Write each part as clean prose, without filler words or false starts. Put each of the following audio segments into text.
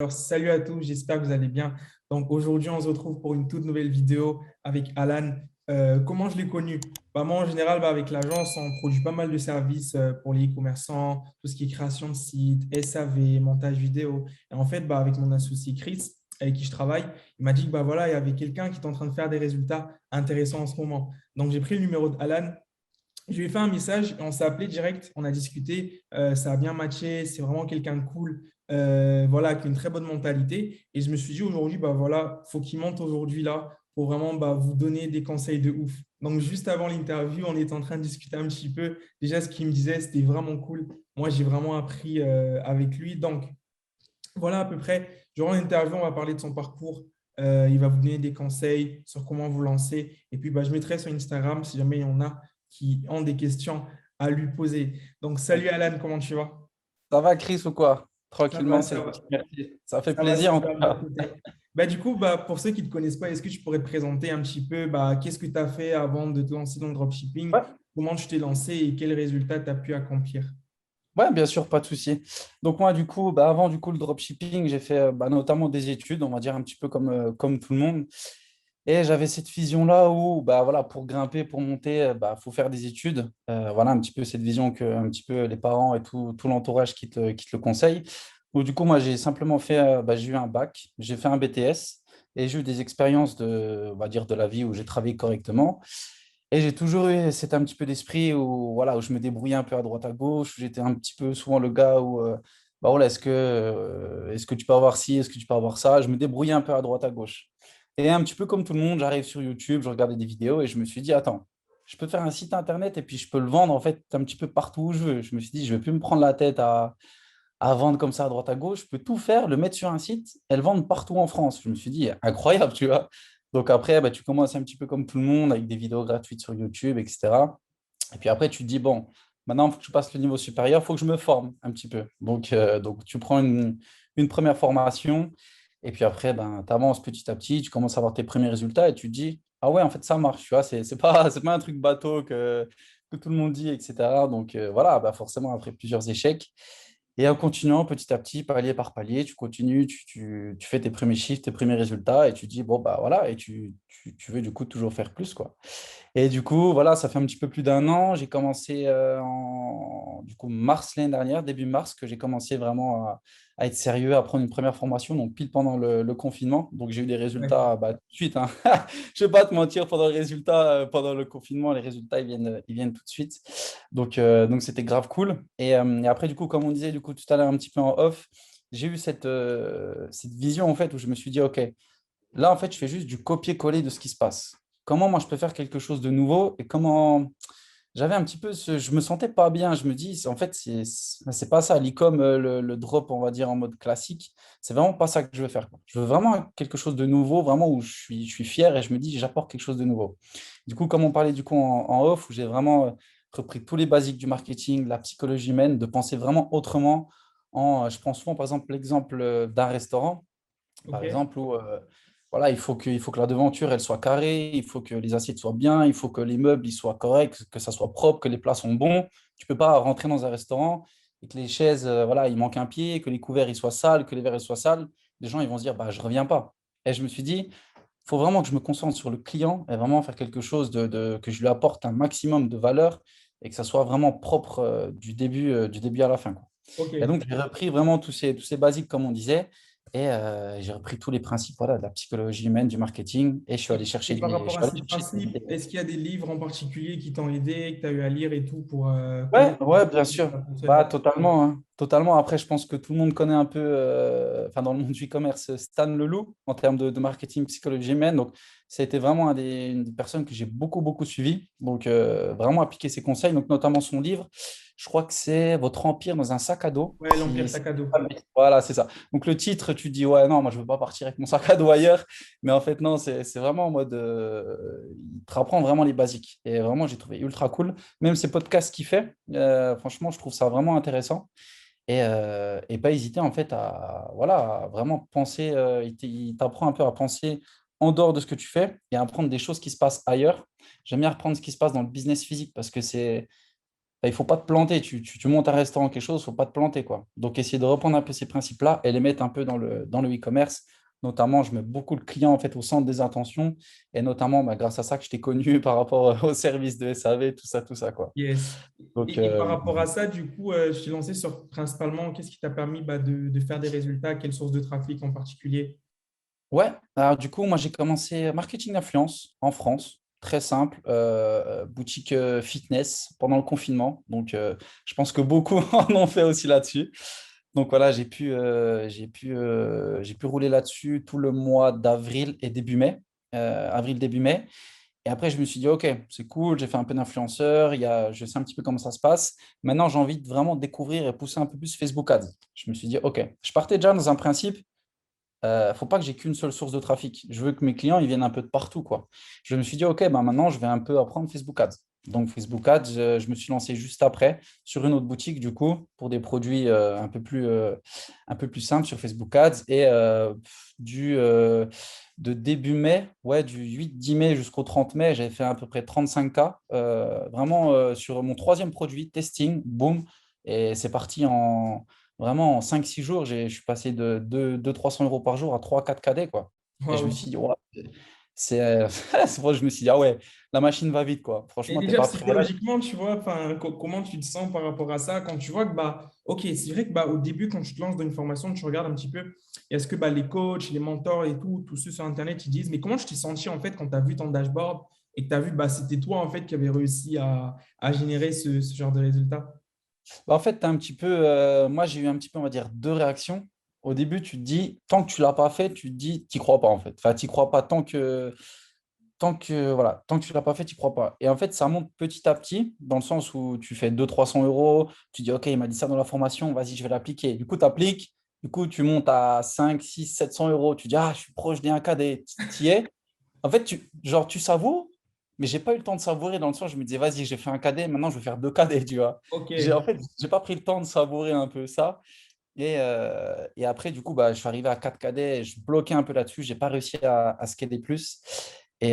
Alors, salut à tous, j'espère que vous allez bien. Donc aujourd'hui, on se retrouve pour une toute nouvelle vidéo avec Alan. Comment je l'ai connu? Moi, en général, avec l'agence, on produit pas mal de services pour les e-commerçants, tout ce qui est création de sites, SAV, montage vidéo. Et en fait, avec mon associé Chris, avec qui je travaille, il m'a dit que voilà, il y avait quelqu'un qui est en train de faire des résultats intéressants en ce moment. Donc j'ai pris le numéro d'Alan. Je lui ai fait un message et on s'est appelé direct, on a discuté, ça a bien matché, c'est vraiment quelqu'un de cool, voilà, avec une très bonne mentalité. Et je me suis dit aujourd'hui, voilà, faut qu'il monte aujourd'hui là pour vraiment vous donner des conseils de ouf. Donc juste avant l'interview, on était en train de discuter un petit peu. Déjà, ce qu'il me disait, c'était vraiment cool. Moi, j'ai vraiment appris avec lui. Donc voilà à peu près, durant l'interview, on va parler de son parcours. Il va vous donner des conseils sur comment vous lancer. Et puis, je mettrai sur Instagram si jamais il y en a qui ont des questions à lui poser. Donc, salut Alan, comment tu vas? Ça va, Chris, ou quoi? Ça va, Tranquillement, ça c'est va. merci. Ça fait Ça va plaisir en tout super de mon cas. côté. Du coup, pour ceux qui ne te connaissent pas, est-ce que tu pourrais te présenter un petit peu qu'est-ce que tu as fait avant de te lancer dans le dropshipping? Ouais, Comment tu t'es lancé et quels résultats tu as pu accomplir? ouais, bien sûr, pas de souci. Donc moi, du coup, avant du coup le dropshipping, j'ai fait notamment des études, on va dire un petit peu comme tout le monde. Et j'avais cette vision-là où, voilà, pour grimper, pour monter, faut faire des études. Voilà, un petit peu cette vision que un petit peu les parents et tout l'entourage qui te le conseillent. Donc du coup, moi, j'ai simplement fait, j'ai eu un bac, j'ai fait un BTS et j'ai eu des expériences on va dire, de la vie où j'ai travaillé correctement. Et j'ai toujours eu cet un petit peu d'esprit où, voilà, où je me débrouillais un peu à droite à gauche, où j'étais un petit peu souvent le gars où, voilà, est-ce que tu peux avoir ci, est-ce que tu peux avoir ça? Je me débrouillais un peu à droite à gauche. Et un petit peu comme tout le monde, j'arrive sur YouTube, je regardais des vidéos et je me suis dit, attends, je peux faire un site internet et puis je peux le vendre en fait un petit peu partout où je veux. Je me suis dit, je ne vais plus me prendre la tête à vendre comme ça à droite à gauche. Je peux tout faire, le mettre sur un site et le vendre partout en France. Je me suis dit, incroyable, tu vois. Donc après, tu commences un petit peu comme tout le monde avec des vidéos gratuites sur YouTube, etc. Et puis après, tu te dis, bon, maintenant, il faut que je passe le niveau supérieur, il faut que je me forme un petit peu. Donc tu prends une première formation et puis après, tu avances petit à petit, tu commences à avoir tes premiers résultats et tu te dis, ah ouais, en fait, ça marche, tu vois, c'est pas un truc bateau que tout le monde dit, etc. Donc voilà, forcément, après plusieurs échecs. Et en continuant petit à petit, palier par palier, tu continues, tu fais tes premiers chiffres, tes premiers résultats et tu dis, bon, voilà, et tu veux du coup toujours faire plus, quoi. Et du coup, voilà, ça fait un petit peu plus d'un an. J'ai commencé en du coup, mars l'année dernière, début mars, que j'ai commencé vraiment à être sérieux, à prendre une première formation, donc pile pendant le confinement. Donc j'ai eu des résultats tout de suite, hein. Je ne vais pas te mentir, pendant le confinement, les résultats, ils viennent tout de suite. Donc c'était grave cool. Et après, du coup, comme on disait du coup, tout à l'heure un petit peu en off, j'ai eu cette vision en fait où je me suis dit, OK, là, en fait, je fais juste du copier-coller de ce qui se passe. Comment moi je peux faire quelque chose de nouveau et comment j'avais un petit peu je me sentais pas bien. Je me dis, en fait, c'est pas ça. L'e-com, le drop, on va dire en mode classique, c'est vraiment pas ça que je veux faire, quoi. Je veux vraiment quelque chose de nouveau, vraiment où je suis fier et je me dis, j'apporte quelque chose de nouveau. Du coup, comme on parlait du coup en off, où j'ai vraiment repris tous les basiques du marketing, la psychologie humaine, de penser vraiment autrement. Je prends souvent par exemple l'exemple d'un restaurant par Ok. exemple, où voilà, il faut que la devanture elle soit carrée, il faut que les assiettes soient bien, il faut que les meubles ils soient corrects, que ça soit propre, que les plats sont bons. Tu peux pas rentrer dans un restaurant et que les chaises, voilà, il manque un pied, que les couverts ils soient sales, que les verres ils soient sales. Les gens ils vont se dire, je reviens pas. Et je me suis dit, il faut vraiment que je me concentre sur le client et vraiment faire quelque chose que je lui apporte un maximum de valeur et que ça soit vraiment propre du début à la fin, quoi. Et Ok. donc, j'ai repris vraiment tous ces basiques, comme on disait, et j'ai repris tous les principes voilà, de la psychologie humaine, du marketing, et je suis allé Et chercher par je rapport à suis allé ces chercher des principes, vidéos. est-ce qu'il y a des livres en particulier qui t'ont aidé, que tu as eu à lire et tout pour Ouais, connaître ouais, bien sûr. ça fonctionne? Totalement, hein. Totalement. Après, je pense que tout le monde connaît un peu, enfin, dans le monde du e-commerce, Stan Leloup, en termes de marketing, psychologie humaine. Donc, ça a été vraiment une des personnes que j'ai beaucoup, beaucoup suivi. Donc, vraiment appliquer ses conseils, donc notamment son livre. Je crois que c'est Votre empire dans un sac à dos. Ouais, l'Empire Sac à dos. Voilà, c'est ça. Donc, le titre, tu te dis, ouais, non, moi, je ne veux pas partir avec mon sac à dos ailleurs. Mais en fait, non, c'est vraiment en mode, il te rapprend vraiment les basiques. Et vraiment, j'ai trouvé ultra cool. Même ces podcasts qu'il fait, franchement, je trouve ça vraiment intéressant. Et pas hésiter en fait voilà, à vraiment penser, il t'apprend un peu à penser en dehors de ce que tu fais et à apprendre des choses qui se passent ailleurs. J'aime bien reprendre ce qui se passe dans le business physique parce que il ne faut pas te planter. Tu montes un restaurant, quelque chose, il ne faut pas te planter, quoi. Donc, essayer de reprendre un peu ces principes-là et les mettre un peu dans le e-commerce. Notamment, je mets beaucoup le client en fait, au centre des intentions. Et notamment, bah, grâce à ça que je t'ai connu par rapport au service de SAV, tout ça, quoi. Yes. Donc, Et par rapport à ça, du coup, je t'ai lancé sur principalement, qu'est-ce qui t'a permis de faire des résultats? Quelle source de trafic en particulier? ouais, alors du coup, moi j'ai commencé marketing d'influence en France, très simple, boutique fitness pendant le confinement. Donc je pense que beaucoup en ont fait aussi là-dessus. Donc voilà, j'ai pu rouler là-dessus tout le mois d'avril et début mai. Avril, début mai. Et après, je me suis dit, OK, c'est cool, j'ai fait un peu d'influenceur, je sais un petit peu comment ça se passe. Maintenant, j'ai envie de vraiment découvrir et pousser un peu plus Facebook Ads. Je me suis dit, OK, je partais déjà dans un principe faut pas que j'ai qu'une seule source de trafic. Je veux que mes clients ils viennent un peu de partout, quoi. Je me suis dit, OK, ben maintenant, je vais un peu apprendre Facebook Ads. Donc, Facebook Ads, je me suis lancé juste après sur une autre boutique, du coup, pour des produits un peu plus simples sur Facebook Ads. Et de début mai, ouais, du 8-10 mai jusqu'au 30 mai, j'avais fait à peu près 35K, vraiment sur mon troisième produit, testing, boom. Et c'est parti vraiment, en 5-6 jours, je suis passé de 200-300 € par jour à 3-4 KD, quoi. Et je me Waouh. suis dit, ouais, c'est vrai, je me suis dit, ah ouais, la machine va vite, quoi. Et Franchement, t'es déjà, pas prêt. Là, psychologiquement, tu vois, enfin, comment tu te sens par rapport à ça quand tu vois que, bah, OK, c'est vrai que bah, au début, quand tu te lances dans une formation, tu regardes un petit peu, est-ce que bah, les coachs, les mentors et tout, tous ceux sur Internet, ils disent, mais comment tu t'es senti en fait quand tu as vu ton dashboard et que tu as vu, bah, c'était toi en fait qui avait réussi à générer ce genre de résultats? bah, en fait, t'as un petit peu, moi, j'ai eu un petit peu, on va dire, deux réactions. Au début, tu te dis, tant que tu l'as pas fait, tu te dis, t'y crois pas, en fait. Enfin, t'y crois pas voilà, tant que tu l'as pas fait, tu crois pas. Et en fait, ça monte petit à petit, dans le sens où tu fais 200-300 €, tu dis, OK, il m'a dit ça dans la formation, vas-y, je vais l'appliquer. Du coup, tu appliques, du coup, tu montes à 5 6 700 €, tu dis, ah, je suis proche des 1 KD, tu y es. En fait, genre, tu savoures, mais j'ai pas eu le temps de savourer dans le sens, je me disais, vas-y, j'ai fait 1 KD, maintenant je vais faire 2 KD, tu vois. OK. En fait, j'ai pas pris le temps de savourer un peu ça. Et après, du coup, bah, je suis arrivé à 4 KD, je bloquais un peu là-dessus, j'ai pas réussi à scaler plus. Et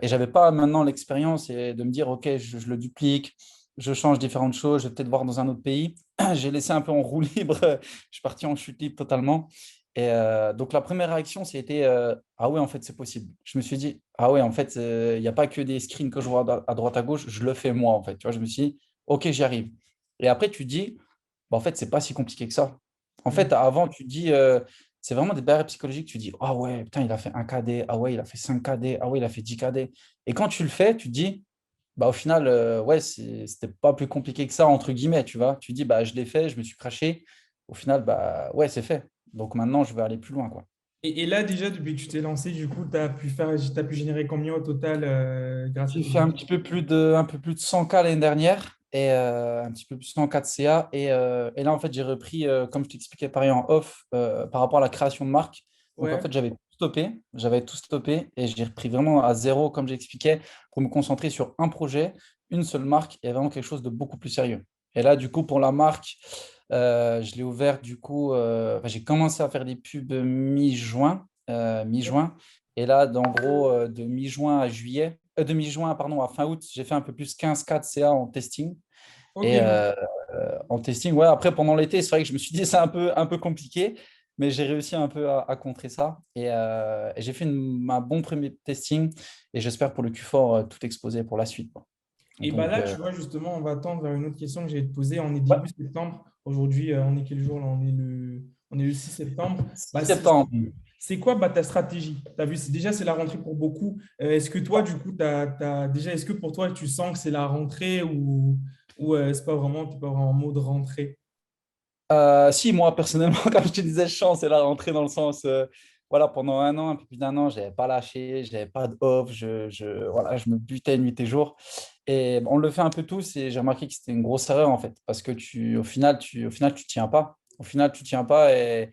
j'avais pas maintenant l'expérience et de me dire, OK, je le duplique, je change différentes choses, je vais peut-être voir dans un autre pays. J'ai laissé un peu en roue libre, je suis parti en chute libre totalement. Et donc, la première réaction, c'était ah ouais, en fait, c'est possible. Je me suis dit, ah ouais, en fait, il n'y a pas que des screens que je vois à droite, à gauche, je le fais moi, en fait. Tu vois, je me suis dit, OK, j'y arrive. Et après, tu te dis, bah, en fait, c'est pas si compliqué que ça. En fait, Mm. avant, tu te dis, c'est vraiment des barrières psychologiques. Tu dis, ah ouais, putain, il a fait 1 KD, ah ouais, il a fait 5 KD, ah ouais, il a fait 10 KD. Et quand tu le fais, tu te dis, bah, au final, ouais, c'était pas plus compliqué que ça, entre guillemets, tu vois. Tu dis, bah, je l'ai fait, je me suis craché. Au final, bah, ouais, c'est fait. Donc maintenant, je vais aller plus loin, quoi. Et là, déjà, depuis que tu t'es lancé, du coup, t'as pu générer combien au total grâce à J'ai tes fait activités? un peu plus de 100K l'année dernière et un petit peu plus de 100K de CA. Et là, en fait, j'ai repris, comme je t'expliquais pareil en off, par rapport à la création de marque. Donc, en Ouais. fait, j'avais tout stoppé et j'ai repris vraiment à zéro, comme j'expliquais, pour me concentrer sur un projet, une seule marque et vraiment quelque chose de beaucoup plus sérieux. Et là, du coup, pour la marque, je l'ai ouvert, du coup, enfin, j'ai commencé à faire des pubs mi-juin, mi-juin. Et là, en gros, de mi-juin à juillet, de mi-juin, pardon, à fin août, j'ai fait un peu plus 15K de CA en testing. Ok. Et en testing, ouais, après, pendant l'été, c'est vrai que je me suis dit, c'est un peu compliqué, mais j'ai réussi un peu à contrer ça. Et j'ai fait un bon premier testing et j'espère pour le Q4 tout exposer pour la suite, quoi. Et bah Donc, là, tu vois, justement, on va tendre vers une autre question que j'allais te poser. On est ouais, début septembre. Aujourd'hui, on est quel jour là? On est le 6 septembre. 6 Bah, septembre. c'est quoi bah, ta stratégie? T'as vu, déjà, c'est la rentrée pour beaucoup. Est-ce que toi, du coup, déjà, est-ce que pour toi, tu sens que c'est la rentrée ou c'est pas vraiment, tu pas vraiment en mode rentrée? Si, moi, personnellement, comme je te disais, je chance, c'est la rentrée dans le sens, voilà, pendant un an, un peu plus d'un an, je n'avais pas lâché, je n'avais pas de off, voilà, je me butais nuit et jour. Et on le fait un peu tous et j'ai remarqué que c'était une grosse erreur, en fait, parce que au final, tu tiens pas. Au final, tu tiens pas et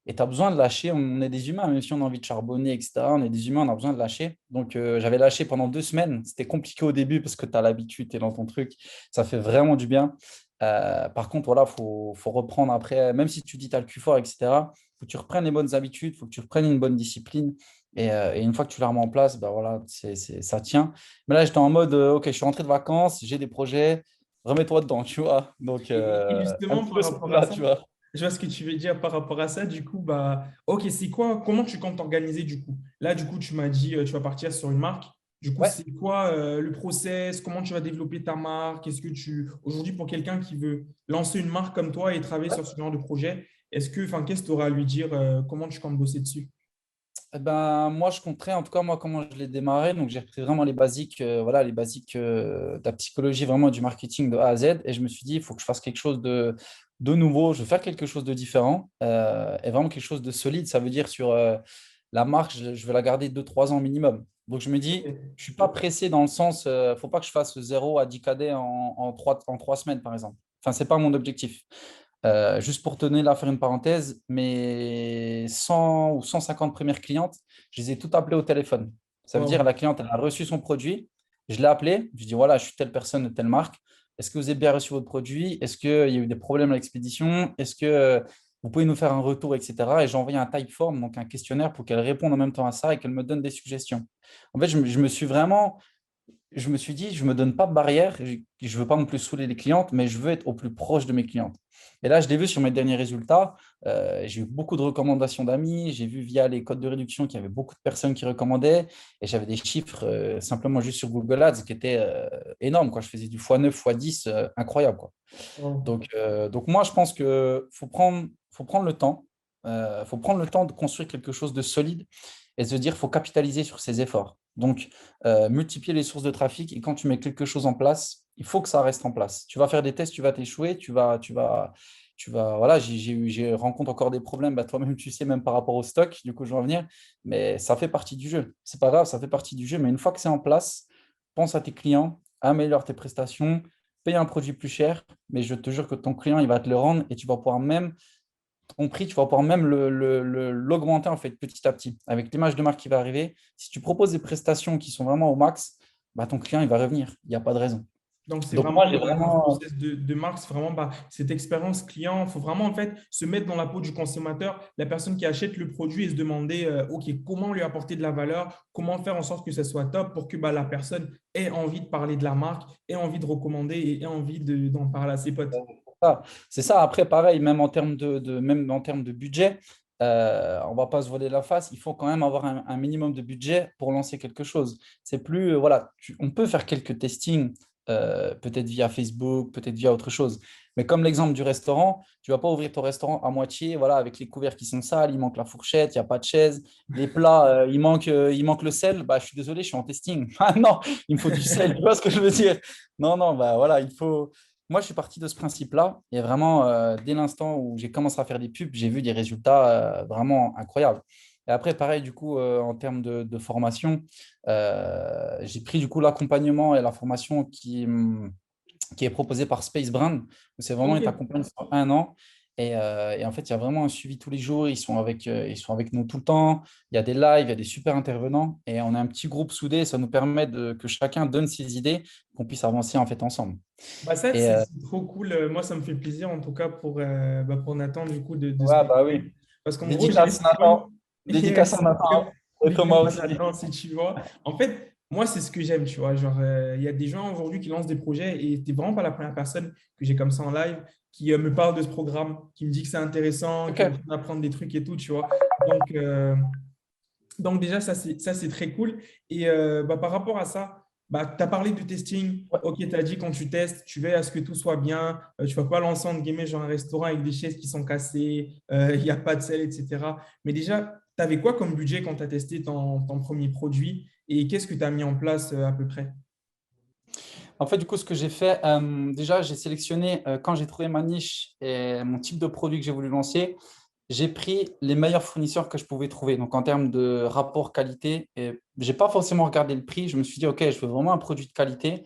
tu as besoin de lâcher. On est des humains, même si on a envie de charbonner, etc. On est des humains, on a besoin de lâcher. Donc, j'avais lâché pendant 2 semaines. C'était compliqué au début parce que tu as l'habitude, tu es dans ton truc. Ça fait vraiment du bien. Par contre, voilà, faut reprendre après, même si tu dis que tu as le cul fort, etc., faut que tu reprennes les bonnes habitudes, faut que tu reprennes une bonne discipline. Et une fois que tu la remets en place, bah voilà, ça tient. Mais là, j'étais en mode, OK, je suis rentré de vacances, j'ai des projets, remets-toi dedans, tu vois. Donc, Et un justement, petit par peu ce rapport à coup-là, ça, tu vois. je vois ce que tu veux dire par rapport à ça. Du coup, bah, ok, c'est quoi, comment tu comptes t'organiser du coup? Là, du coup, tu m'as dit, tu vas partir sur une marque. Du coup, Ouais. c'est quoi le process? Comment tu vas développer ta marque? Est-ce que aujourd'hui, pour quelqu'un qui veut lancer une marque comme toi et travailler sur ce genre de projet, enfin, qu'est-ce que tu auras à lui dire? Comment tu comptes bosser dessus? Eh ben, moi, je compterais, en tout cas, moi, comment je l'ai démarré. Donc, j'ai repris vraiment les basiques, voilà, les basiques de la psychologie, vraiment du marketing de A à Z. Et je me suis dit, il faut que je fasse quelque chose de nouveau. Je veux faire quelque chose de différent et vraiment quelque chose de solide. Ça veut dire sur la marque, je vais la garder 2 3 ans minimum. Donc, je me dis, Ok. je ne suis pas pressé dans le sens, il ne faut pas que je fasse 0 à 10 KD en 3 semaines, par exemple. Enfin, ce n'est pas mon objectif. Juste pour te donner là, faire une parenthèse, mes 100 ou 150 premières clientes, je les ai toutes appelées au téléphone. Ça veut dire Wow. la cliente, elle a reçu son produit, je l'ai appelée, je dis voilà, je suis telle personne de telle marque. Est-ce que vous avez bien reçu votre produit? Est-ce qu'il y a eu des problèmes à l'expédition? Est-ce que vous pouvez nous faire un retour, etc. Et j'ai envoyé un typeform, donc un questionnaire pour qu'elle réponde en même temps à ça et qu'elle me donne des suggestions. En fait, je me suis vraiment je me suis dit, je ne me donne pas de barrière, je ne veux pas non plus saouler les clientes, mais je veux être au plus proche de mes clientes. Et là, je l'ai vu sur mes derniers résultats, j'ai eu beaucoup de recommandations d'amis, j'ai vu via les codes de réduction qu'il y avait beaucoup de personnes qui recommandaient, et j'avais des chiffres simplement juste sur Google Ads qui étaient énormes, quoi. Je faisais du x9, x10, incroyable, quoi. Wow. Donc moi, je pense qu'il faut prendre le temps. Faut prendre le temps de construire quelque chose de solide et se dire qu'il faut capitaliser sur ses efforts. Donc, multiplier les sources de trafic et quand tu mets quelque chose en place, il faut que ça reste en place. Tu vas faire des tests, tu vas t'échouer, voilà, j'ai rencontre encore des problèmes. Bah, toi-même, tu sais, même par rapport au stock, du coup, je vais en venir, mais ça fait partie du jeu. C'est pas grave, ça fait partie du jeu, mais une fois que c'est en place, pense à tes clients, améliore tes prestations, paye un produit plus cher, mais je te jure que ton client, il va te le rendre et tu vas pouvoir même, ton prix, tu vas pouvoir même l'augmenter en fait petit à petit. Avec l'image de marque qui va arriver, si tu proposes des prestations qui sont vraiment au max, bah, ton client, il va revenir. Il n'y a pas de raison. Donc, c'est Donc vraiment moi, j'ai dans le vraiment. process de marque, c'est vraiment bah, cette expérience client. Il faut vraiment en fait se mettre dans la peau du consommateur, la personne qui achète le produit et se demander, OK, comment lui apporter de la valeur, comment faire en sorte que ça soit top pour que bah, la personne ait envie de parler de la marque, ait envie de recommander et ait envie d'en parler à ses potes. Ça. C'est ça. Après, pareil, même en termes même en termes de budget, on ne va pas se voiler la face. Il faut quand même avoir un minimum de budget pour lancer quelque chose. C'est plus, voilà, on peut faire quelques testings, peut-être via Facebook, peut-être via autre chose. Mais comme l'exemple du restaurant, tu ne vas pas ouvrir ton restaurant à moitié, voilà, avec les couverts qui sont sales, il manque la fourchette, il n'y a pas de chaise, les plats, il manque le sel. Bah, je suis désolé, je suis en testing. Ah non, il me faut du sel. Tu vois ce que je veux dire? Non, non, bah voilà, il faut. Moi, je suis parti de ce principe-là et vraiment, dès l'instant où j'ai commencé à faire des pubs, j'ai vu des résultats vraiment incroyables. Et après, pareil, du coup, en termes de formation, j'ai pris du coup l'accompagnement et la formation qui est proposée par Space Brand. C'est vraiment, ils OK. t'accompagnent sur 1 an. Et en fait, il y a vraiment un suivi tous les jours. Ils sont avec nous tout le temps. Il y a des lives, il y a des super intervenants. Et on a un petit groupe soudé. Ça nous permet que chacun donne ses idées, qu'on puisse avancer en fait ensemble. Bah ça, Et c'est trop cool. Moi, ça me fait plaisir, en tout cas, pour Nathan, du coup, de se ouais, bah développer. oui. Parce qu'en gros, j'ai Dédicace l'impression. Nathan. Dédicace à Yes, Nathan et big Thomas up à aussi. Nathan, si tu vois. En fait, moi, c'est ce que j'aime, tu vois. Genre, il y a des gens aujourd'hui qui lancent des projets et tu n'es vraiment pas la première personne que j'ai comme ça en live qui me parle de ce programme, qui me dit que c'est intéressant, qui est en Ok. train d'apprendre des trucs et tout, tu vois. Donc, euh, donc déjà, ça, c'est très cool. Et bah, par rapport à ça, bah, tu as parlé de testing. Ouais. Ok, tu as dit quand tu testes, tu veilles à ce que tout soit bien. Tu ne vas pas lancer entre guillemets genre un restaurant avec des chaises qui sont cassées, il n'y a pas de sel, etc. Mais déjà, tu avais quoi comme budget quand tu as testé ton premier produit et qu'est-ce que tu as mis en place à peu près? En fait, du coup, ce que j'ai fait, déjà, j'ai sélectionné, quand j'ai trouvé ma niche et mon type de produit que j'ai voulu lancer, j'ai pris les meilleurs fournisseurs que je pouvais trouver. Donc, en termes de rapport qualité, je n'ai pas forcément regardé le prix. Je me suis dit, OK, je veux vraiment un produit de qualité.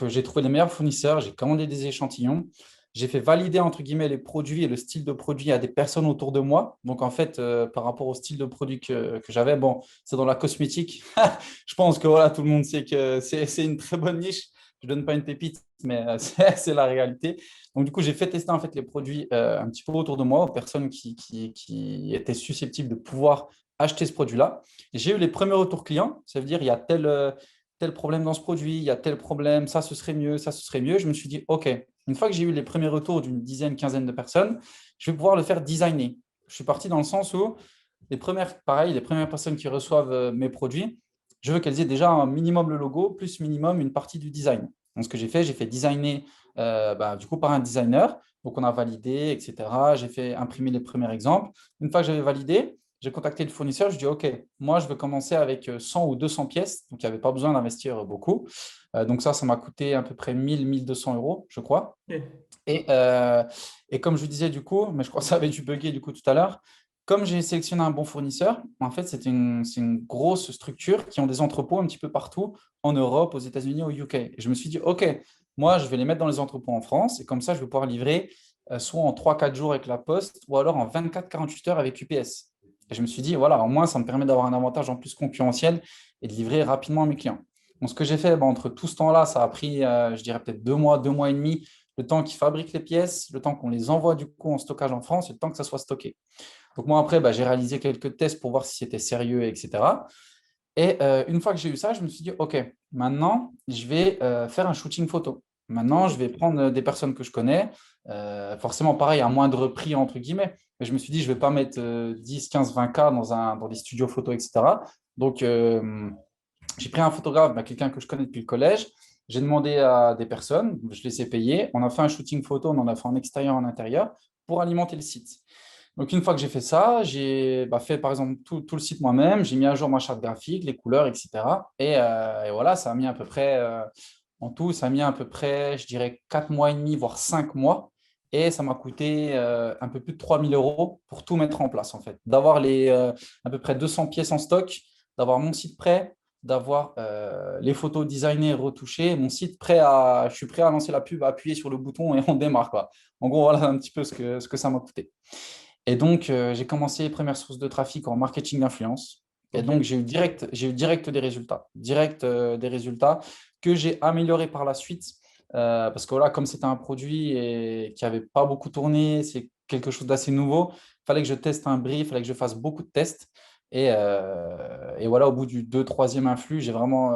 J'ai trouvé les meilleurs fournisseurs. J'ai commandé des échantillons. J'ai fait valider, entre guillemets, les produits et le style de produit à des personnes autour de moi. Donc, en fait, par rapport au style de produit que j'avais, bon, c'est dans la cosmétique. Je pense que voilà, tout le monde sait que c'est une très bonne niche. Je ne donne pas une pépite, mais c'est la réalité. Donc, du coup, j'ai fait tester en fait les produits un petit peu autour de moi aux personnes qui étaient susceptibles de pouvoir acheter ce produit-là. J'ai eu les premiers retours clients. Ça veut dire, il y a tel problème dans ce produit, il y a tel problème, ça ce serait mieux, ça ce serait mieux. Je me suis dit, OK, une fois que j'ai eu les premiers retours d'une dizaine, quinzaine de personnes, je vais pouvoir le faire designer. Je suis parti dans le sens où les premières personnes qui reçoivent mes produits, je veux qu'elles aient déjà un minimum le logo, plus minimum une partie du design. Donc, ce que j'ai fait designer du coup par un designer. Donc, on a validé, etc. J'ai fait imprimer les premiers exemples. Une fois que j'avais validé, j'ai contacté le fournisseur. Je dis, OK, moi, je veux commencer avec 100 ou 200 pièces. Donc, il n'y avait pas besoin d'investir beaucoup. Donc, ça m'a coûté à peu près 1 200 euros, je crois. Ok. Et, euh, et comme je vous disais du coup, mais je crois que ça avait dû bugger du coup tout à l'heure, comme j'ai sélectionné un bon fournisseur, en fait, c'est une grosse structure qui ont des entrepôts un petit peu partout en Europe, aux États-Unis, au UK. Et je me suis dit, OK, moi, je vais les mettre dans les entrepôts en France et comme ça, je vais pouvoir livrer soit en 3 4 jours avec la Poste ou alors en 24 48 heures avec UPS. Et je me suis dit, voilà, au moins, ça me permet d'avoir un avantage en plus concurrentiel et de livrer rapidement à mes clients. Donc, ce que j'ai fait, entre tout ce temps-là, ça a pris, je dirais peut-être 2 mois, 2 mois et demi, le temps qu'ils fabriquent les pièces, le temps qu'on les envoie du coup en stockage en France et le temps que ça soit stocké. Donc moi après, j'ai réalisé quelques tests pour voir si c'était sérieux, etc. Et une fois que j'ai eu ça, je me suis dit, OK, maintenant, je vais faire un shooting photo. Maintenant, je vais prendre des personnes que je connais, forcément pareil, à moindre prix, entre guillemets. Mais je me suis dit, je ne vais pas mettre 10, 15, 20K dans des studios photos, etc. Donc, j'ai pris un photographe, quelqu'un que je connais depuis le collège. J'ai demandé à des personnes, je les ai payés. On a fait un shooting photo, on en a fait en extérieur, en intérieur, pour alimenter le site. Donc, une fois que j'ai fait ça, j'ai fait par exemple tout le site moi-même. J'ai mis à jour ma charte graphique, les couleurs, etc. Et voilà, ça a mis à peu près, en tout, ça a mis à peu près, je dirais, 4 mois et demi, voire 5 mois. Et ça m'a coûté un peu plus de 3 000 € pour tout mettre en place, en fait. D'avoir à peu près 200 pièces en stock, d'avoir mon site prêt, d'avoir les photos designées et retouchées, mon site je suis prêt à lancer la pub, à appuyer sur le bouton et on démarre, quoi. En gros, voilà un petit peu ce que ça m'a coûté. Et donc, j'ai commencé les premières sources de trafic en marketing d'influence. Et Ok. donc, j'ai eu direct des résultats, direct des résultats que j'ai améliorés par la suite. Parce que voilà, comme c'était un produit qui n'avait pas beaucoup tourné, c'est quelque chose d'assez nouveau, il fallait que je teste un brief, il fallait que je fasse beaucoup de tests. Et voilà, au bout du 2 3e influx, j'ai vraiment,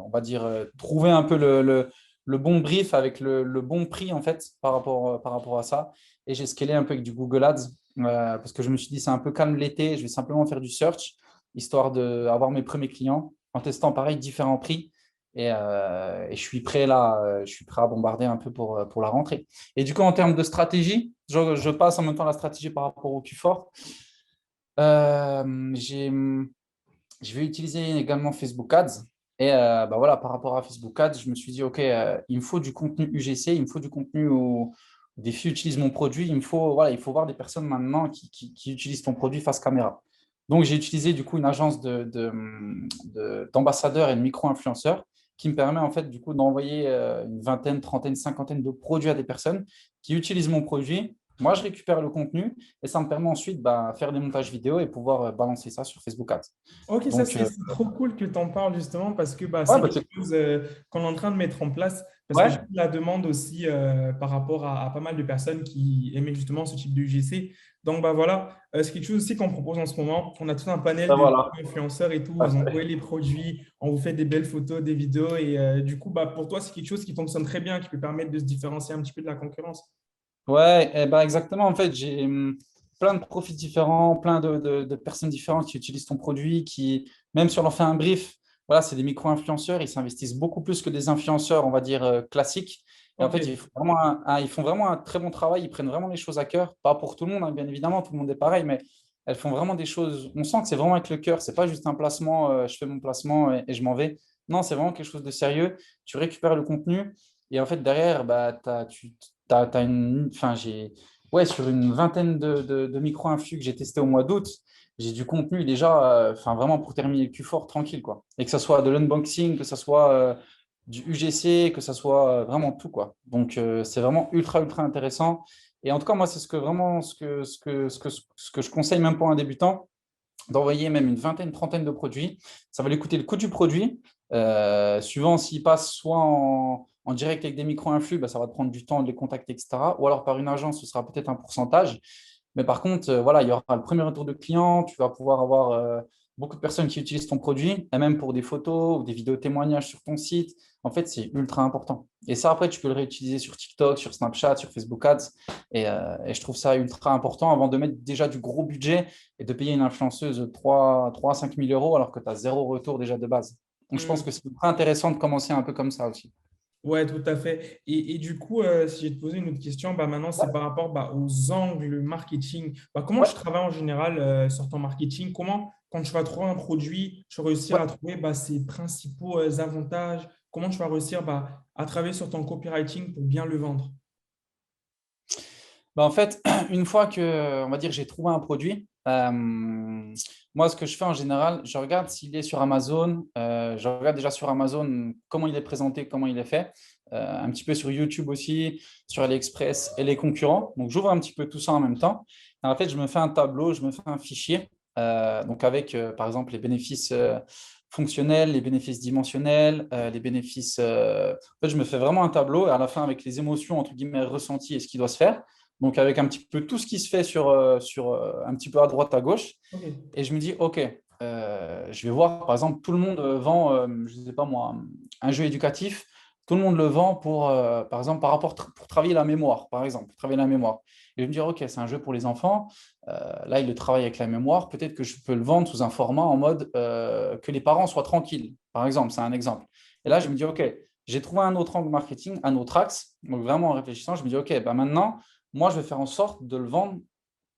on va dire, trouvé un peu le bon brief avec le bon prix, en fait, par rapport à ça. Et j'ai scalé un peu avec du Google Ads parce que je me suis dit, c'est un peu calme l'été, je vais simplement faire du search, histoire d'avoir mes premiers clients en testant pareil différents prix. Et je suis prêt là, je suis prêt à bombarder un peu pour la rentrée. Et du coup, en termes de stratégie, je passe en même temps la stratégie par rapport au Q4. Euh, j'ai, je vais utiliser également Facebook Ads. Et voilà, par rapport à Facebook Ads, je me suis dit, OK, il me faut du contenu UGC, il me faut du contenu où des filles utilisent mon produit. Voilà, il faut voir des personnes maintenant qui utilisent ton produit face caméra. Donc, j'ai utilisé du coup une agence d'ambassadeurs et de micro-influenceurs qui me permet en fait du coup d'envoyer une vingtaine, trentaine, cinquantaine de produits à des personnes qui utilisent mon produit. Moi, je récupère le contenu et ça me permet ensuite de faire des montages vidéo et pouvoir balancer ça sur Facebook Ads. Ok, ça Donc, c'est trop cool que tu en parles justement parce que ouais, c'est quelque c'est chose qu'on est en train de mettre en place parce que j'ai ouais, eu la demande aussi par rapport à pas mal de personnes qui aimaient justement ce type de UGC. Donc voilà, c'est quelque chose aussi qu'on propose en ce moment. On a tout un panel de voilà. influenceurs et tout. Vous envoyez les produits, on vous fait des belles photos, des vidéos et du coup, pour toi, c'est quelque chose qui fonctionne très bien, qui peut permettre de se différencier un petit peu de la concurrence. Ouais, exactement. En fait, j'ai plein de profils différents, plein de personnes différentes qui utilisent ton produit, même si on leur fait un brief, voilà, c'est des micro-influenceurs, ils s'investissent beaucoup plus que des influenceurs, on va dire, classiques. Et en Ok, fait, ils font vraiment un très bon travail, ils prennent vraiment les choses à cœur. Pas pour tout le monde, hein, bien évidemment, tout le monde est pareil, mais elles font vraiment des choses. On sent que c'est vraiment avec le cœur, c'est pas juste un placement, je fais mon placement et je m'en vais. Non, c'est vraiment quelque chose de sérieux. Tu récupères le contenu. Et en fait, derrière, enfin, ouais, sur une vingtaine de micro-influx que j'ai testé au mois d'août, j'ai du contenu déjà, enfin, vraiment pour terminer le Q4 tranquille, quoi. Et que ce soit de l'unboxing, que ce soit du UGC, que ce soit vraiment tout, quoi. Donc, c'est vraiment ultra, ultra intéressant. Et en tout cas, moi, c'est ce que je conseille même pour un débutant d'envoyer même une vingtaine, trentaine de produits. Ça va lui coûter le coût du produit. Suivant s'il passe soit en direct avec des micro-influx, ça va te prendre du temps de les contacter, etc. Ou alors par une agence, ce sera peut-être un pourcentage. Mais par contre, voilà, il y aura le premier retour de client, tu vas pouvoir avoir beaucoup de personnes qui utilisent ton produit, et même pour des photos ou des vidéos témoignages sur ton site. En fait, c'est ultra important. Et ça, après, tu peux le réutiliser sur TikTok, sur Snapchat, sur Facebook Ads. Et je trouve ça ultra important avant de mettre déjà du gros budget et de payer une influenceuse 3 à 5 000 euros alors que tu as zéro retour déjà de base. Donc, je pense que c'est ultra intéressant de commencer un peu comme ça aussi. Ouais, tout à fait. Et du coup, si je te posais une autre question, bah, maintenant, c'est par rapport aux angles marketing. Bah, comment tu Ouais, travailles en général sur ton marketing? Comment, quand tu vas trouver un produit, tu vas réussir ouais. à trouver ses principaux avantages? Comment tu vas réussir à travailler sur ton copywriting pour bien le vendre? Bah, en fait, une fois que, on va dire, j'ai trouvé un produit, moi, ce que je fais en général, je regarde s'il est sur Amazon. Je regarde déjà sur Amazon comment il est présenté, comment il est fait. Un petit peu sur YouTube aussi, sur AliExpress et les concurrents. Donc, j'ouvre un petit peu tout ça en même temps. Et en fait, je me fais un tableau, je me fais un fichier. Donc, avec, par exemple, les bénéfices fonctionnels, les bénéfices dimensionnels, les bénéfices. En fait, je me fais vraiment un tableau et à la fin, avec les émotions, entre guillemets, ressenties et ce qui doit se faire. Donc, avec un petit peu tout ce qui se fait sur un petit peu à droite, à gauche. Ok. Et je me dis, OK, je vais voir, par exemple, tout le monde vend, je ne sais pas moi, un jeu éducatif. Tout le monde le vend pour, par exemple, par rapport pour travailler la mémoire, par exemple, pour travailler la mémoire. Et je vais me dire, OK, c'est un jeu pour les enfants. Là, il le travaille avec la mémoire. Peut-être que je peux le vendre sous un format en mode que les parents soient tranquilles, par exemple. C'est un exemple. Et là, Ok. je me dis, OK, j'ai trouvé un autre angle marketing, un autre axe. Donc, vraiment en réfléchissant, je me dis, OK, bah maintenant, moi, je vais faire en sorte de le vendre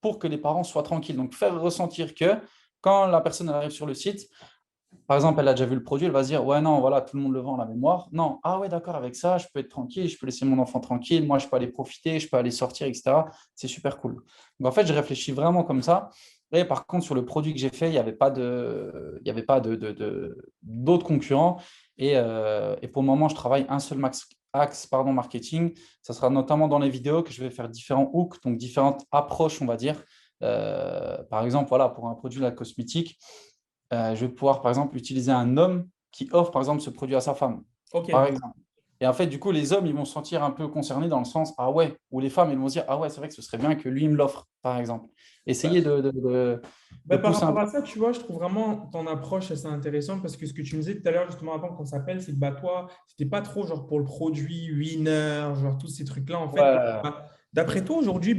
pour que les parents soient tranquilles. Donc, faire ressentir que quand la personne arrive sur le site, par exemple, elle a déjà vu le produit, elle va se dire, ouais, non, voilà, tout le monde le vend à la mémoire. Non, ah ouais, d'accord, avec ça, je peux être tranquille, je peux laisser mon enfant tranquille, moi, je peux aller profiter, je peux aller sortir, etc. C'est super cool. Donc, en fait, je réfléchis vraiment comme ça. Et par contre, sur le produit que j'ai fait, il y avait pas d'autres concurrents. Et pour le moment, je travaille un seul axe pardon, marketing. Ça sera notamment dans les vidéos que je vais faire différents hooks, donc différentes approches, on va dire. Par exemple, voilà, pour un produit de la cosmétique, je vais pouvoir, par exemple, utiliser un homme qui offre, par exemple, ce produit à sa femme, Ok. par exemple. Et en fait, du coup, les hommes, ils vont se sentir un peu concernés dans le sens, ah ouais, ou les femmes, ils vont se dire, ah ouais, c'est vrai que ce serait bien que lui il me l'offre, par exemple. Essayer de Par pousser un rapport peu. à ça, tu vois, je trouve vraiment ton approche assez intéressante parce que ce que tu me disais tout à l'heure, justement, avant qu'on s'appelle, c'est que bah, toi, c'était pas trop genre pour le produit, winner, genre tous ces trucs-là. En fait, Ouais. d'après toi, aujourd'hui,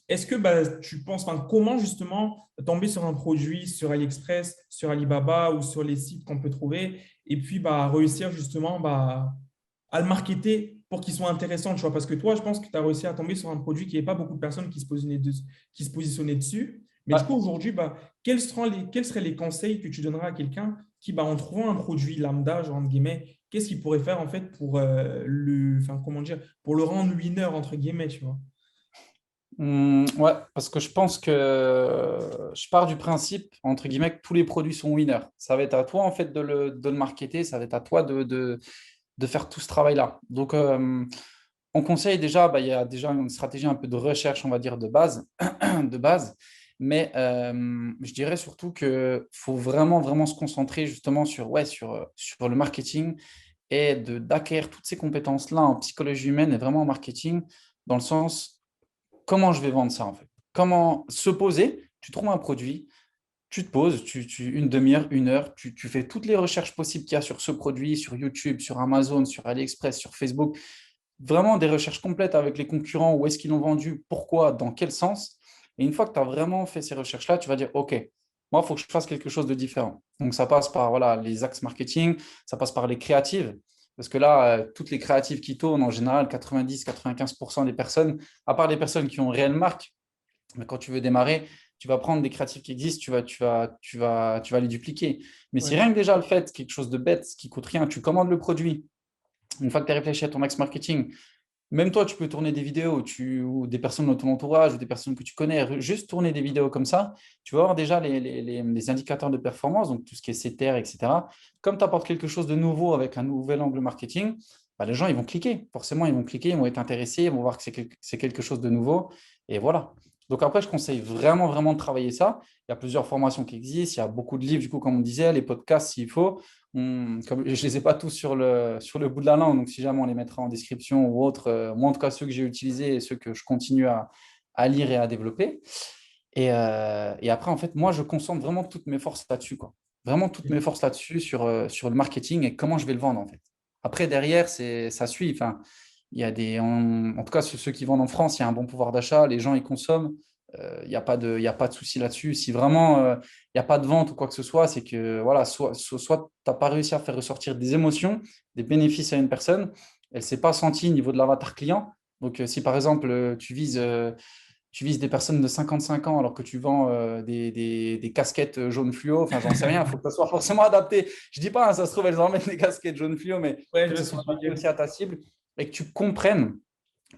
est-ce que tu penses, comment justement tomber sur un produit sur AliExpress, sur Alibaba ou sur les sites qu'on peut trouver et puis réussir justement à le marketer pour qu'il soit intéressant, tu vois? Parce que toi, je pense que tu as réussi à tomber sur un produit qui n'est pas beaucoup de personnes qui se positionnaient dessus. Mais du coup, Ouais. aujourd'hui, quels seraient les conseils que tu donneras à quelqu'un qui, en trouvant un produit lambda, genre, entre guillemets, qu'est-ce qu'il pourrait faire en fait pour enfin, comment dire, pour le rendre winner, entre guillemets, tu vois? Ouais, parce que je pense que je pars du principe, entre guillemets, que tous les produits sont winners. Ça va être à toi, en fait, de le marketer, ça va être à toi de faire tout ce travail-là. Donc, on conseille déjà, bah, il y a déjà une stratégie un peu de recherche, on va dire, de base, de base. Mais je dirais surtout qu'il faut vraiment, vraiment se concentrer justement sur, ouais, sur le marketing et d'acquérir toutes ces compétences-là en psychologie humaine et vraiment en marketing, dans le sens, comment je vais vendre ça en fait? Comment se poser? Tu trouves un produit, tu te poses, une demi-heure, une heure, tu fais toutes les recherches possibles qu'il y a sur ce produit, sur YouTube, sur Amazon, sur AliExpress, sur Facebook, vraiment des recherches complètes avec les concurrents, où est-ce qu'ils l'ont vendu, pourquoi, dans quel sens. Et une fois que tu as vraiment fait ces recherches-là, tu vas dire, OK, moi, il faut que je fasse quelque chose de différent. Donc, ça passe par voilà, les axes marketing, ça passe par les créatives. Parce que là, toutes les créatives qui tournent, en général, 90-95% des personnes, à part les personnes qui ont une réelle marque, mais quand tu veux démarrer, tu vas prendre des créatifs qui existent, tu vas les dupliquer. Mais si Ouais. rien que déjà le fait, quelque chose de bête, qui coûte rien, tu commandes le produit, une fois que tu as réfléchi à ton axe marketing, même toi, tu peux tourner des vidéos ou des personnes dans ton entourage ou des personnes que tu connais, juste tourner des vidéos comme ça, tu vas avoir déjà les indicateurs de performance, donc tout ce qui est CTR, etc. Comme tu apportes quelque chose de nouveau avec un nouvel angle marketing, bah, les gens, ils vont cliquer. Forcément, ils vont cliquer, ils vont être intéressés, ils vont voir que c'est quelque chose de nouveau. Et voilà. Donc après, je conseille vraiment, vraiment de travailler ça. Il y a plusieurs formations qui existent, il y a beaucoup de livres, du coup, comme on disait, les podcasts s'il faut. Comme je ne les ai pas tous sur le bout de la langue, donc si jamais on les mettra en description ou autre, moi en tout cas ceux que j'ai utilisés et ceux que je continue à lire et à développer. Et après, en fait, moi, je concentre vraiment toutes mes forces là-dessus, quoi. Vraiment toutes mes forces là-dessus sur le marketing et comment je vais le vendre, en fait. Après, derrière, ça suit. Enfin, il y a en tout cas, ceux qui vendent en France, il y a un bon pouvoir d'achat, les gens, ils consomment. Il y a pas de souci là-dessus. Si vraiment il n'y a pas de vente ou quoi que ce soit, c'est que voilà, soit tu n'as pas réussi à faire ressortir des émotions, des bénéfices à une personne, elle ne s'est pas sentie au niveau de l'avatar client. Donc, si par exemple, tu vises des personnes de 55 ans alors que tu vends des casquettes jaunes fluo, enfin, j'en sais rien, il faut que ça soit forcément adapté. Je dis pas, hein, ça se trouve, elles emmènent des casquettes jaunes fluo, mais il Ouais, faut je que vois ce ce que soit tu veux adapté dire. aussi à ta cible et que tu comprennes.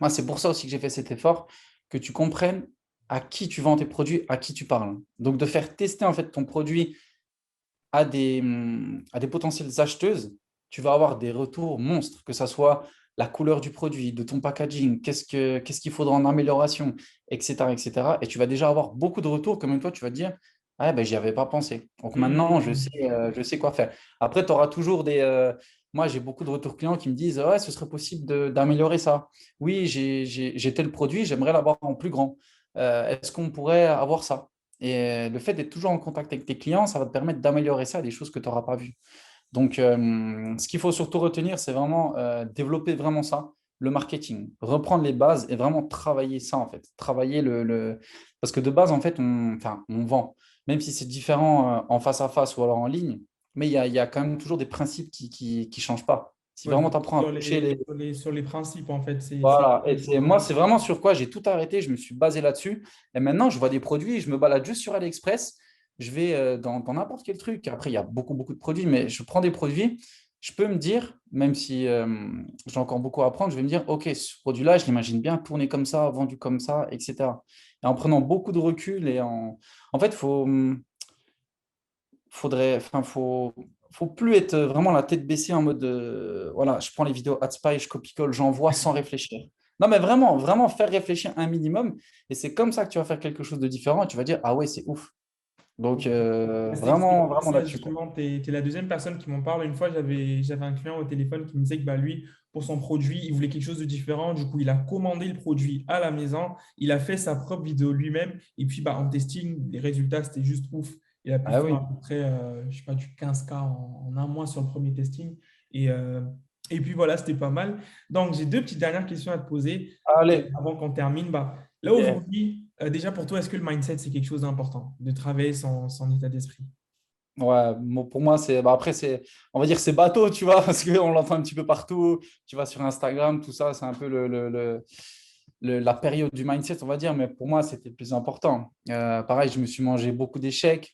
Moi, c'est pour ça aussi que j'ai fait cet effort, que tu comprennes à qui tu vends tes produits, à qui tu parles. Donc, de faire tester en fait ton produit à des potentielles acheteuses, tu vas avoir des retours monstres, que ce soit la couleur du produit, de ton packaging, qu'est-ce qu'il faudra en amélioration, etc., etc. Et tu vas déjà avoir beaucoup de retours, comme toi, tu vas te dire, ah, ben, j'y avais pas pensé. Donc maintenant, je sais quoi faire. Après, tu auras toujours moi, j'ai beaucoup de retours clients qui me disent, ouais, ce serait possible d'améliorer ça. Oui, j'ai tel produit, j'aimerais l'avoir en plus grand. Est-ce qu'on pourrait avoir ça? Et le fait d'être toujours en contact avec tes clients, ça va te permettre d'améliorer ça, des choses que tu n'auras pas vues. Donc, ce qu'il faut surtout retenir, c'est vraiment développer vraiment ça, le marketing, reprendre les bases et vraiment travailler ça, en fait. Travailler Parce que de base, en fait, on vend, même si c'est différent en face à face ou alors en ligne, mais il y a quand même toujours des principes qui ne changent pas. Si Ouais, vraiment tu apprends à sur toucher les, sur les principes, en fait, c'est voilà, et moi, important. c'est vraiment sur quoi j'ai tout arrêté, je me suis basé là-dessus. Et maintenant, je vois des produits, je me balade juste sur AliExpress, je vais dans n'importe quel truc. Après, il y a beaucoup, beaucoup de produits, mais je prends des produits, je peux me dire, même si j'ai encore beaucoup à apprendre, je vais me dire, OK, ce produit-là, je l'imagine bien tourné comme ça, vendu comme ça, etc. Et en prenant beaucoup de recul en fait, faut plus être vraiment la tête baissée en mode voilà, je prends les vidéos AdSpy, je copie-colle, j'envoie sans réfléchir. Non, mais vraiment, vraiment faire réfléchir un minimum. Et c'est comme ça que tu vas faire quelque chose de différent et tu vas dire, ah ouais, c'est ouf. Donc, C'est vraiment, exactement vraiment ça, là-dessus, quoi. justement. Tu es la deuxième personne qui m'en parle. Une fois, j'avais un client au téléphone qui me disait que bah, lui, pour son produit, il voulait quelque chose de différent. Du coup, il a commandé le produit à la maison. Il a fait sa propre vidéo lui-même. Et puis, bah, en testing, les résultats, c'était juste ouf. Il a pu Ah faire à oui. peu près, je sais pas, du 15K en un mois sur le premier testing. Et, euh, et puis, voilà, c'était pas mal. Donc, j'ai deux petites dernières questions à te poser Allez. avant qu'on termine. Bah, là, Ok. aujourd'hui, déjà pour toi, est-ce que le mindset, c'est quelque chose d'important, de travailler son état d'esprit? Ouais, pour moi, après, on va dire, c'est bateau, tu vois, parce qu'on l'entend un petit peu partout. Tu vas sur Instagram, tout ça, c'est un peu la période du mindset, on va dire, mais pour moi, c'était le plus important. Pareil, je me suis mangé beaucoup d'échecs.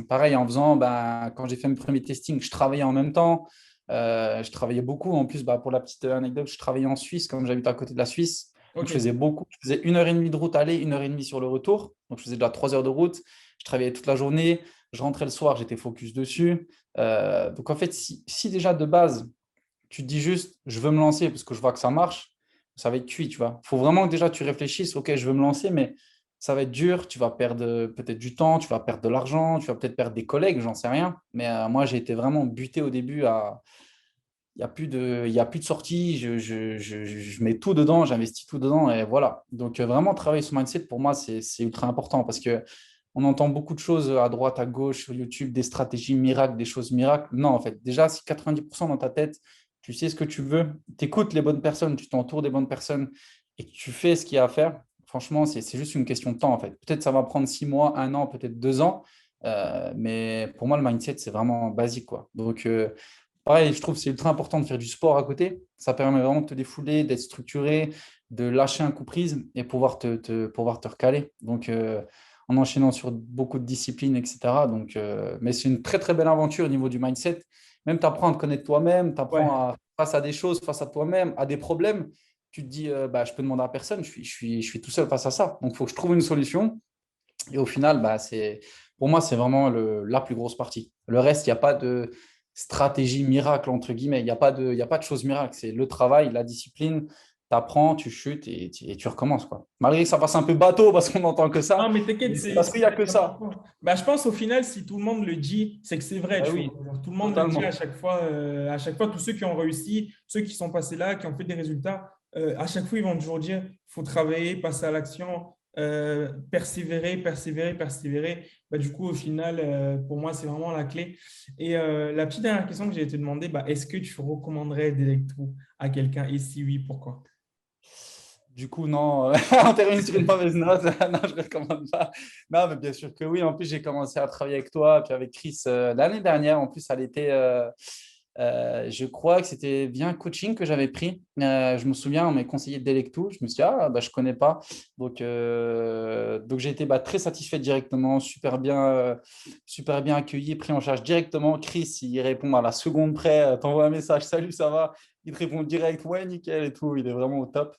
Pareil, en faisant, ben, quand j'ai fait mes premiers testings, je travaillais en même temps. Je travaillais beaucoup. En plus, bah, pour la petite anecdote, je travaillais en Suisse, comme j'habite à côté de la Suisse. Donc, je faisais Ok. beaucoup. Je faisais 1 heure et demie de route aller, 1 heure et demie sur le retour. Donc, je faisais déjà 3 heures de route. Je travaillais toute la journée. Je rentrais le soir, j'étais focus dessus. Donc, en fait, si déjà de base, tu te dis juste, je veux me lancer parce que je vois que ça marche, ça va être cuit, tu vois. Il faut vraiment que déjà tu réfléchisses, ok, je veux me lancer, mais ça va être dur, tu vas perdre peut-être du temps, tu vas perdre de l'argent, tu vas peut-être perdre des collègues, j'en sais rien. Mais moi, j'ai été vraiment buté au début à... Il y a plus de sortie, je mets tout dedans, j'investis tout dedans et voilà. Donc, vraiment, travailler sur mindset, pour moi, c'est ultra important parce que on entend beaucoup de choses à droite, à gauche, sur YouTube, des stratégies miracles, des choses miracles. Non, en fait, déjà, si 90% dans ta tête, tu sais ce que tu veux, tu écoutes les bonnes personnes, tu t'entoures des bonnes personnes et que tu fais ce qu'il y a à faire, franchement, c'est juste une question de temps, en fait. Peut-être ça va prendre 6 mois, un an, peut-être 2 ans, mais pour moi, le mindset, c'est vraiment basique, quoi. Donc, pareil, je trouve que c'est ultra important de faire du sport à côté. Ça permet vraiment de te défouler, d'être structuré, de lâcher un coup prise et pouvoir te recaler. Donc, en enchaînant sur beaucoup de disciplines, etc. Donc, mais c'est une très, très belle aventure au niveau du mindset. Même tu apprends à te connaître toi-même, tu apprends Ouais. face à des choses, face à toi-même, à des problèmes. Tu te dis, bah, je peux demander à personne, je suis tout seul face à ça. Donc, il faut que je trouve une solution. Et au final, bah, pour moi, c'est vraiment la plus grosse partie. Le reste, il n'y a pas de stratégie miracle, entre guillemets. Il y a pas de chose miracle. C'est le travail, la discipline. Tu apprends, tu chutes et tu recommences, quoi. Malgré que ça passe un peu bateau parce qu'on n'entend que Non, ça, mais t'inquiète, mais c'est parce qu'il n'y a que c'est ça. important. Bah, je pense au final, si tout le monde le dit, c'est que c'est vrai, Ah tu vois. oui, Genre, tout le monde le dit totalement. à chaque fois, tous ceux qui ont réussi, ceux qui sont passés là, qui ont fait des résultats, à chaque fois, ils vont toujours dire, il faut travailler, passer à l'action. persévérer, persévérer, persévérer. Bah, du coup, au final, pour moi, c'est vraiment la clé. Et la petite dernière question que j'ai te demander, bah, est-ce que tu recommanderais Delectro à quelqu'un? Et si oui, pourquoi? Du coup, non, on termine sur une mauvaise note. Non, je ne recommande pas. Non, mais bien sûr que oui. En plus, j'ai commencé à travailler avec toi, puis avec Chris l'année dernière. En plus, à l'été, je crois que c'était bien coaching que j'avais pris. Je me souviens, on m'a conseillé Delecto. Je me suis dit, ah, bah, je ne connais pas. Donc j'ai été très satisfait directement, super bien accueilli, pris en charge directement. Chris, il répond à la seconde près. T'envoies un message, salut, ça va? Il te répond direct, ouais, nickel et tout. Il est vraiment au top.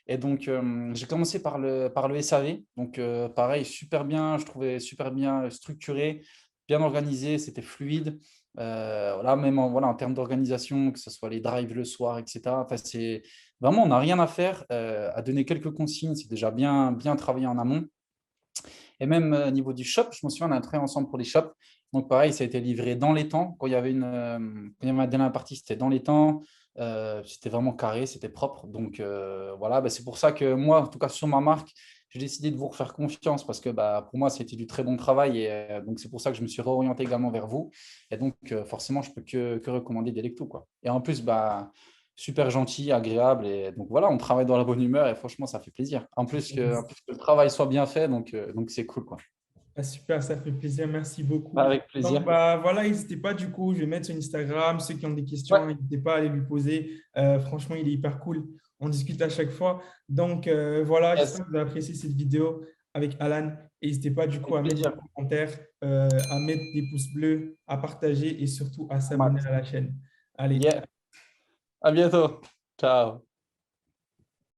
Et donc, j'ai commencé par le SAV. Donc, pareil, super bien, je trouvais super bien structuré, bien organisé, c'était fluide. Voilà, même en termes d'organisation, que ce soit les drives le soir, etc. Enfin, c'est vraiment, on n'a rien à faire. À donner quelques consignes, c'est déjà bien travaillé en amont. Et même au niveau du shop, je me souviens, on a travaillé ensemble pour les shops. Donc, pareil, ça a été livré dans les temps. Quand il y avait quand il y avait la dernière partie, c'était dans les temps. C'était vraiment carré, c'était propre. Donc, voilà, c'est pour ça que moi, en tout cas sur ma marque, j'ai décidé de vous refaire confiance parce que pour moi, c'était du très bon travail. Et donc, c'est pour ça que je me suis réorienté également vers vous. Et donc, forcément, je peux que recommander Delecto, quoi. Et en plus, super gentil, agréable. Et donc voilà, on travaille dans la bonne humeur et franchement, ça fait plaisir. En plus que le travail soit bien fait, donc c'est cool, quoi. Ah, super, ça fait plaisir, merci beaucoup. Avec Donc, plaisir. voilà, n'hésitez pas, du coup, je vais mettre sur Instagram, ceux qui ont des Ouais, questions, n'hésitez pas à aller lui poser. Franchement, il est hyper cool, on discute à chaque fois. Donc, voilà, yes, j'espère que vous avez apprécié cette vidéo avec Alan. Et n'hésitez pas, du coup, avec à mettre des plaisir. commentaires, à mettre des pouces bleus, à partager et surtout à s'abonner Max. à la chaîne. Allez. Yeah. À bientôt. Ciao.